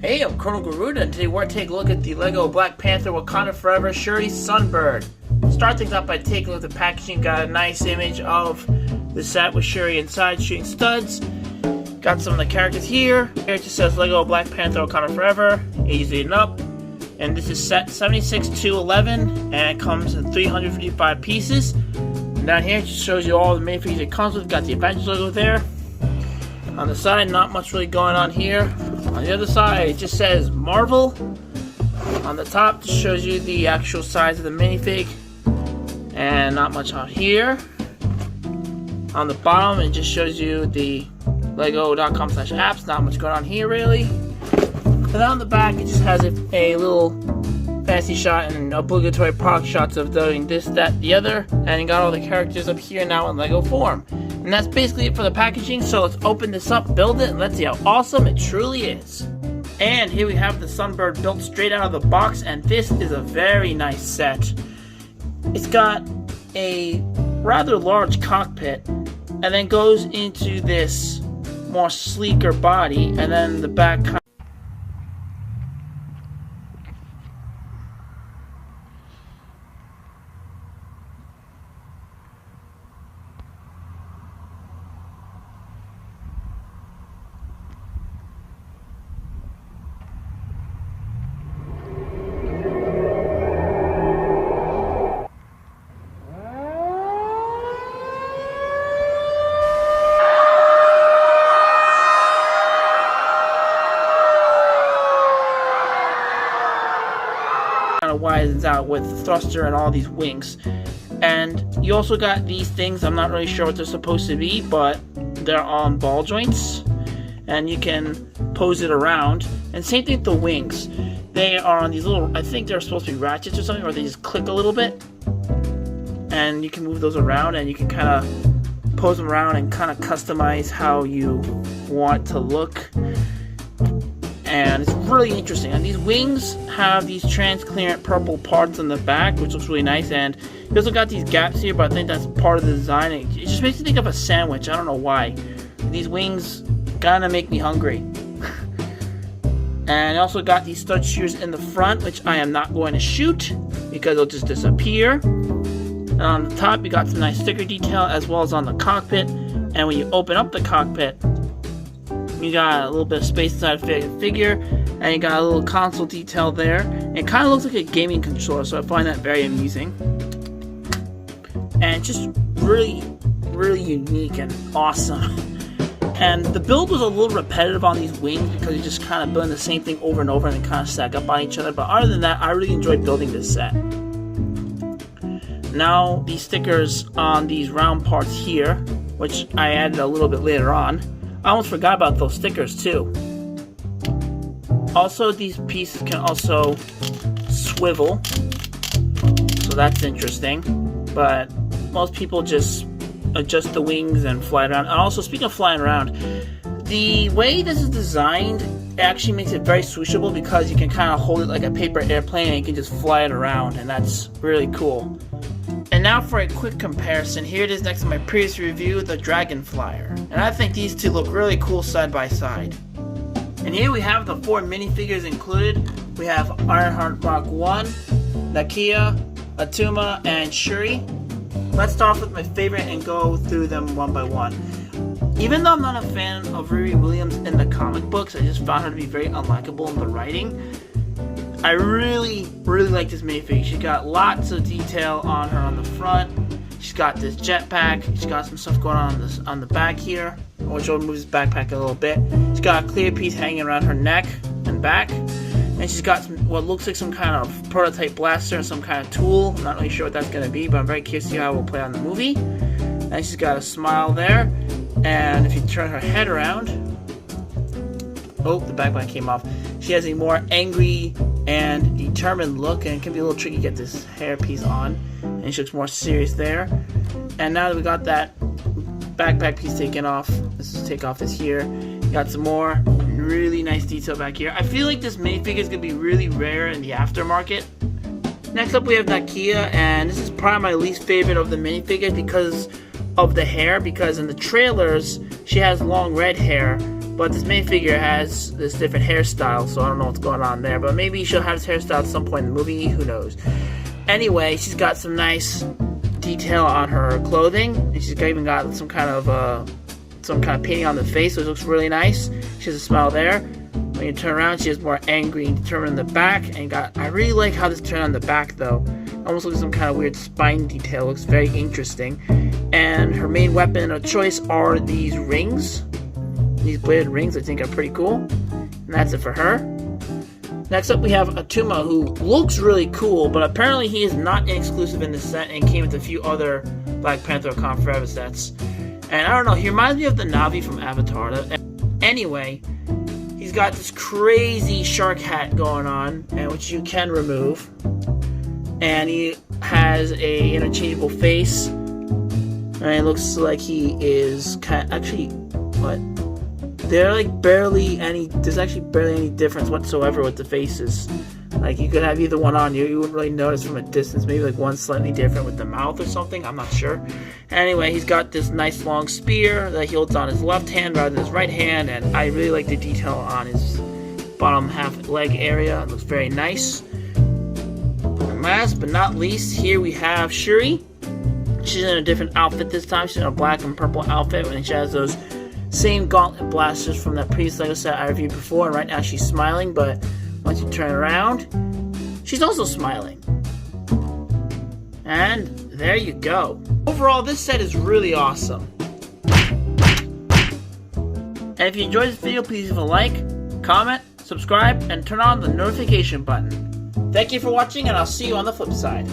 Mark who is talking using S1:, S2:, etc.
S1: Hey, I'm Colonel Garuda, and today we're going to take a look at the LEGO Black Panther Wakanda Forever Shuri Sunbird. Start things up by taking a look at the packaging. Got a nice image of the set with Shuri inside shooting studs. Got some of the characters here. Here it just says LEGO Black Panther Wakanda Forever, ages 8 and up. And this is set 76 to 11, and it comes in 355 pieces. And down here it just shows you all the minifigures it comes with. Got the Avengers logo there. On the side, not much really going on here. On the other side, it just says Marvel. On the top, just shows you the actual size of the minifig. And not much on here. On the bottom, it just shows you the lego.com/apps. Not much going on here, really. And on the back, it just has a little fancy shot and obligatory product shots of doing this, that, the other. And you got all the characters up here now in LEGO form. And that's basically it for the packaging, so let's open this up, build it, and let's see how awesome it truly is. And here we have the Sunbird built straight out of the box, and this is a very nice set. It's got a rather large cockpit, and then goes into this more sleeker body, and then the back widens out with the thruster and all these wings. And you also got these things. I'm not really sure what they're supposed to be, but they're on ball joints and you can pose it around. And same thing with the wings. They are on these little, I think they're supposed to be ratchets or something, or they just click a little bit and you can move those around, and you can kind of pose them around and kind of customize how you want to look. And it's really interesting. And these wings have these transparent purple parts on the back, which looks really nice. And you also got these gaps here, but I think that's part of the design. It just makes me think of a sandwich. I don't know why. These wings kind of make me hungry. And I also got these stud shooters in the front, which I am not going to shoot because they'll just disappear. And on the top, you got some nice sticker detail, as well as on the cockpit. And when you open up the cockpit, you got a little bit of space inside the figure, and you got a little console detail there. It kind of looks like a gaming controller, so I find that very amusing. And it's just really, really unique and awesome. And the build was a little repetitive on these wings because you're just kind of building the same thing over and over and they kind of stack up on each other. But other than that, I really enjoyed building this set. Now, these stickers on these round parts here, which I added a little bit later on. I almost forgot about those stickers too. Also, these pieces can also swivel, so that's interesting. But most people just adjust the wings and fly it around. And also, speaking of flying around, the way this is designed actually makes it very swooshable because you can kind of hold it like a paper airplane and you can just fly it around, and that's really cool. And now for a quick comparison, here it is next to my previous review, the Dragon Flyer. And I think these two look really cool side by side. And here we have the 4 minifigures included. We have Ironheart Mark 1, Nakia, Atuma, and Shuri. Let's start off with my favorite and go through them one by one. Even though I'm not a fan of Riri Williams in the comic books, I just found her to be very unlikable in the writing. I really, really like this minifigure. She got lots of detail on her on the front. She's got this jetpack. She's got some stuff going on the back here, which will move this backpack a little bit. She's got a clear piece hanging around her neck and back. And she's got what looks like some kind of prototype blaster, some kind of tool. I'm not really sure what that's going to be, but I'm very curious to see how it will play on the movie. And she's got a smile there. And if you turn her head around, oh, the backpack came off. She has a more angry and determined look, and it can be a little tricky to get this hair piece on, and she looks more serious there. And now that we got that backpack piece taken off, let's just take off this here. Got some more really nice detail back here. I feel like this minifigure is going to be really rare in the aftermarket. Next up we have Nakia, and this is probably my least favorite of the minifigures because of the hair, because in the trailers she has long red hair, But this minifigure has this different hairstyle, so I don't know what's going on there. But maybe she'll have this hairstyle at some point in the movie, who knows. Anyway, she's got some nice detail on her clothing, and she's even got some kind of painting on the face, so it looks really nice. She has a smile there. When you turn around, she has more angry and determined in the back, and I really like how this turned on the back though. Almost looks like some kind of weird spine detail. Looks very interesting. And her main weapon of choice are these rings. These bladed rings I think are pretty cool. And that's it for her. Next up we have Atuma, who looks really cool, but apparently he is not exclusive in this set and came with a few other Black Panther Wakanda Forever sets. And I don't know, he reminds me of the Na'vi from Avatar. Anyway, he's got this crazy shark hat going on, and which you can remove. And he has a interchangeable face. And it looks like he is actually, what? There's actually barely any difference whatsoever with the faces. Like, you could have either one on you wouldn't really notice from a distance. Maybe like one slightly different with the mouth or something, I'm not sure. Anyway, he's got this nice long spear that he holds on his left hand rather than his right hand, and I really like the detail on his bottom half leg area. It looks very nice. And last but not least, here we have Shuri. She's in a different outfit this time. She's in a black and purple outfit, and she has those same gauntlet blasters from that previous Lego set I reviewed before, and right now she's smiling, but once you turn around, she's also smiling. And there you go. Overall, this set is really awesome. And if you enjoyed this video, please leave a like, comment, subscribe, and turn on the notification button. Thank you for watching, and I'll see you on the flip side.